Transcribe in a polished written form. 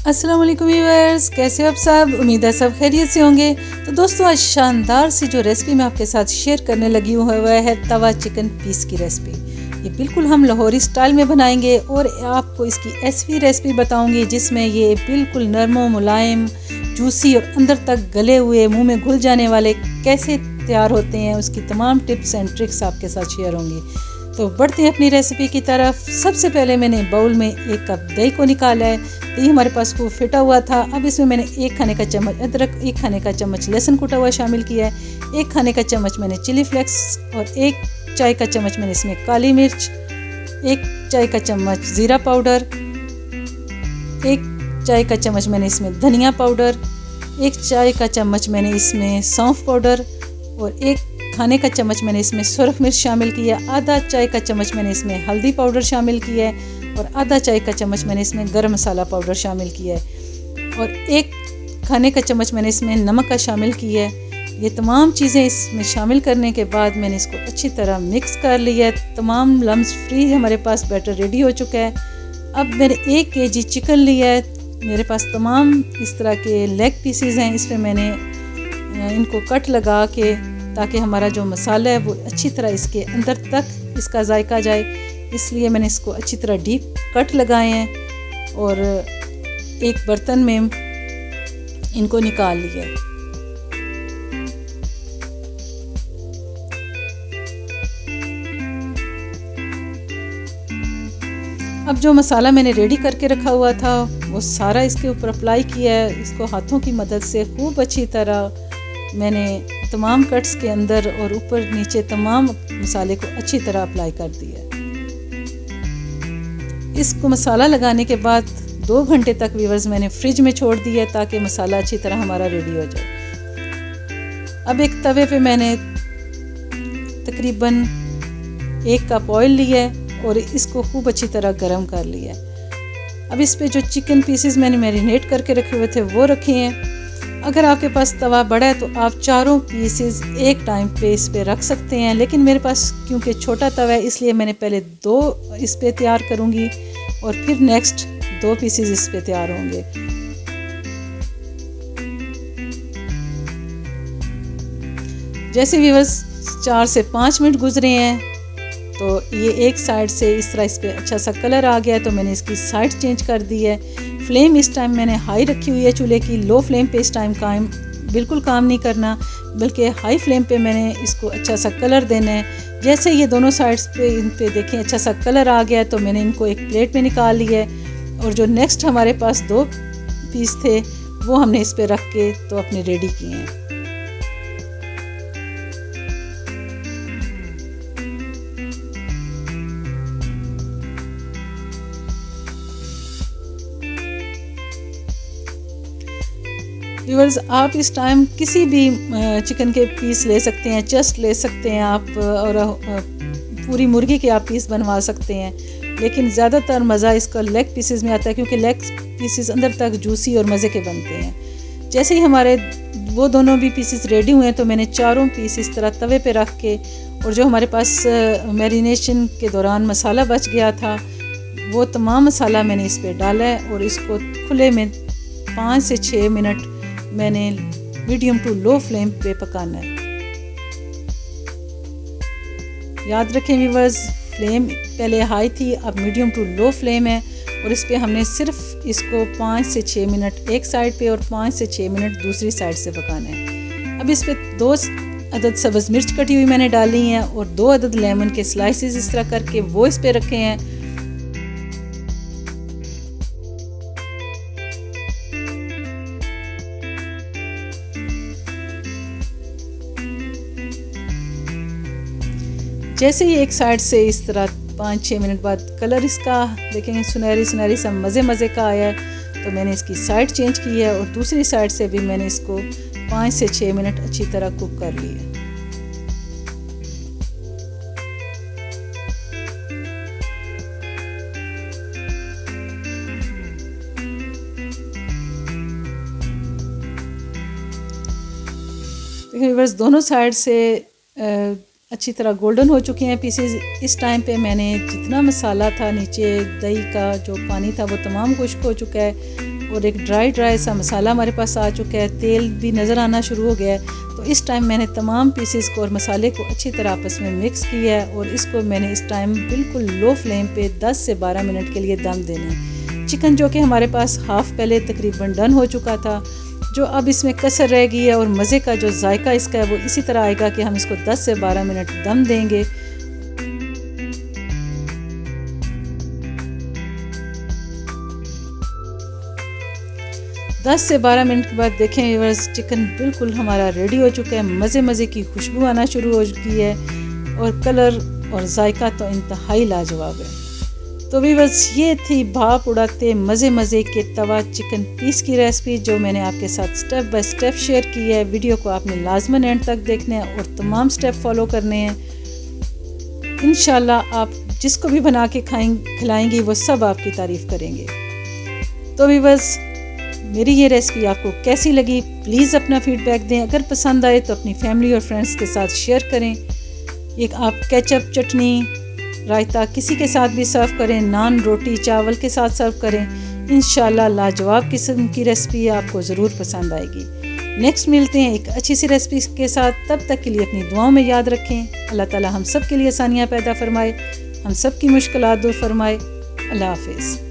अस्सलाम वालेकुम व्यूअर्स, कैसे हो आप सब। उम्मीद है सब खैरियत से होंगे। तो दोस्तों, आज शानदार सी जो रेसिपी मैं आपके साथ शेयर करने लगी हूँ वह है तवा चिकन पीस की रेसिपी। ये बिल्कुल हम लाहौरी स्टाइल में बनाएंगे और आपको इसकी ऐसी रेसिपी बताऊंगी जिसमें ये बिल्कुल नरम मुलायम जूसी और अंदर तक गले हुए मुंह में घुल जाने वाले कैसे तैयार होते हैं, उसकी तमाम टिप्स एंड ट्रिक्स आपके साथ शेयर होंगी। तो बढ़ते हैं अपनी रेसिपी की तरफ। सबसे पहले मैंने बाउल में 1 कप दही को निकाला है। दही हमारे पास को फिटा हुआ था। अब इसमें मैंने 1 खाने का चम्मच अदरक, 1 खाने का चम्मच लहसुन कुटा हुआ शामिल किया है, 1 खाने का चम्मच मैंने चिली फ्लेक्स और 1 चाय का चम्मच मैंने इसमें काली मिर्च, 1 चाय का चम्मच ज़ीरा पाउडर, 1 चाय का चम्मच मैंने इसमें धनिया पाउडर, 1 चाय का चम्मच मैंने इसमें सौंफ पाउडर और 1 खाने का चम्मच मैंने इसमें सुरख मिर्च शामिल किया, आधा चाय का चम्मच मैंने इसमें हल्दी पाउडर शामिल किया है और आधा चाय का चम्मच मैंने इसमें गरम मसाला पाउडर शामिल किया है और 1 खाने का चम्मच मैंने इसमें नमक का शामिल किया है। ये तमाम चीज़ें इसमें शामिल करने के बाद मैंने इसको अच्छी तरह मिक्स कर लिया है। तमाम लम्स फ्री हमारे पास बैटर रेडी हो चुका है। अब मैंने 1 केजी चिकन लिया है। मेरे पास तमाम इस तरह के लेग पीसीज हैं। इस पर मैंने इनको कट लगा के ताकि हमारा जो मसाला है वो अच्छी तरह इसके अंदर तक इसका जायका जाए, इसलिए मैंने इसको अच्छी तरह डीप कट लगाए हैं और एक बर्तन में इनको निकाल लिया है। अब जो मसाला मैंने रेडी करके रखा हुआ था वो सारा इसके ऊपर अप्लाई किया है। इसको हाथों की मदद से खूब अच्छी तरह मैंने तमाम कट्स के अंदर और ऊपर नीचे तमाम मसाले को अच्छी तरह अप्लाई कर दिया। इसको मसाला लगाने के बाद 2 घंटे तक व्यूअर्स मैंने फ्रिज में छोड़ दिया ताकि मसाला अच्छी तरह हमारा रेडी हो जाए। अब एक तवे पे मैंने तकरीबन 1 कप ऑयल लिया है और इसको खूब अच्छी तरह गर्म कर लिया है। अब इस पे जो चिकन पीसेस मैंने मैरिनेट करके रखे हुए थे वो रखे हैं। अगर आपके पास तवा बड़ा है तो आप चारों पीसेस एक टाइम पे इस पे रख सकते हैं, लेकिन मेरे पास क्योंकि छोटा तवा है इसलिए मैंने पहले 2 इस पे तैयार करूँगी और फिर नेक्स्ट 2 पीसेस इस पे तैयार होंगे। जैसे व्यूअर्स 4 से 5 मिनट गुजरे हैं तो ये एक साइड से इस तरह इस पे अच्छा सा कलर आ गया है, तो मैंने इसकी साइड चेंज कर दी है। फ्लेम इस टाइम मैंने हाई रखी हुई है चूल्हे की। लो फ्लेम पे इस टाइम बिल्कुल काम नहीं करना, बल्कि हाई फ्लेम पे मैंने इसको अच्छा सा कलर देना है। जैसे ये दोनों साइड्स पे इन पे देखें अच्छा सा कलर आ गया तो मैंने इनको एक प्लेट में निकाल लिया है और जो नेक्स्ट हमारे पास 2 पीस थे वो हमने इस पे रख के तो अपने रेडी किए हैं। व्यूअर्स, आप इस टाइम किसी भी चिकन के पीस ले सकते हैं, चेस्ट ले सकते हैं आप और पूरी मुर्गी के आप पीस बनवा सकते हैं, लेकिन ज़्यादातर मज़ा इसका लेग पीसेस में आता है क्योंकि लेग पीसेस अंदर तक जूसी और मज़े के बनते हैं। जैसे ही हमारे वो दोनों भी पीसेस रेडी हुए हैं तो मैंने चारों पीस इस तरह तवे पे रख के और जो हमारे पास मैरिनेशन के दौरान मसाला बच गया था वो तमाम मसाला मैंने इस पर डाला है और इसको खुले में 5 से 6 मिनट मैंने मीडियम टू लो फ्लेम पे पकाना है। याद रखें व्यूअर्स, फ्लेम पहले हाई थी, अब मीडियम टू लो फ्लेम है और इस पे हमने सिर्फ इसको 5 से 6 मिनट एक साइड पे और 5 से 6 मिनट दूसरी साइड से पकाना है। अब इस पे 2 अदद सब्ज़ मिर्च कटी हुई मैंने डाली हैं और 2 अदद लेमन के स्लाइसेस इस तरह करके वो इस पे रखे हैं। जैसे ही एक साइड से इस तरह 5-6 मिनट बाद कलर इसका देखेंगे सुनहरी सुनहरी सा मज़े का आया है तो मैंने इसकी साइड चेंज की है और दूसरी साइड से भी मैंने इसको 5 से 6 मिनट अच्छी तरह कुक कर लिया। व्यूअर्स, दोनों साइड से अच्छी तरह गोल्डन हो चुके हैं पीसेस। इस टाइम पे मैंने जितना मसाला था नीचे दही का जो पानी था वो तमाम खुश्क हो चुका है और एक ड्राई सा मसाला हमारे पास आ चुका है, तेल भी नज़र आना शुरू हो गया है। तो इस टाइम मैंने तमाम पीसेस को और मसाले को अच्छी तरह आपस में मिक्स किया है और इसको मैंने इस टाइम बिल्कुल लो फ्लेम पे 10 से 12 मिनट के लिए दम देना है। चिकन जो कि हमारे पास हाफ़ पहले तकरीबन डन हो चुका था, जो अब इसमें कसर रह गई है और मज़े का जो जायका इसका है वो इसी तरह आएगा कि हम इसको 10 से 12 मिनट दम देंगे। दस से 12 मिनट के बाद देखें व्यूअर्स, चिकन बिल्कुल हमारा रेडी हो चुका है। मज़े की खुशबू आना शुरू हो चुकी है और कलर और जायका तो इंतहाई लाजवाब है। तो व्यूअर्स, ये थी भाप उड़ाते मज़े के तवा चिकन पीस की रेसिपी जो मैंने आपके साथ स्टेप बाय स्टेप शेयर की है। वीडियो को आपने लाजमन एंड तक देखना है और तमाम स्टेप फॉलो करने हैं। इंशाल्लाह आप जिसको भी बना के खिलाएंगी वो सब आपकी तारीफ़ करेंगे। तो व्यूअर्स, मेरी ये रेसिपी आपको कैसी लगी प्लीज़ अपना फीडबैक दें। अगर पसंद आए तो अपनी फैमिली और फ्रेंड्स के साथ शेयर करें। एक आप केचप, चटनी, रायता किसी के साथ भी सर्व करें, नान, रोटी, चावल के साथ सर्व करें। इंशाल्लाह लाजवाब किस्म की रेसिपी आपको ज़रूर पसंद आएगी। नेक्स्ट मिलते हैं एक अच्छी सी रेसिपी के साथ। तब तक के लिए अपनी दुआओं में याद रखें। अल्लाह ताला हम सब के लिए आसानियाँ पैदा फरमाए, हम सब की मुश्किलात दूर फरमाए। अल्लाह हाफिज़।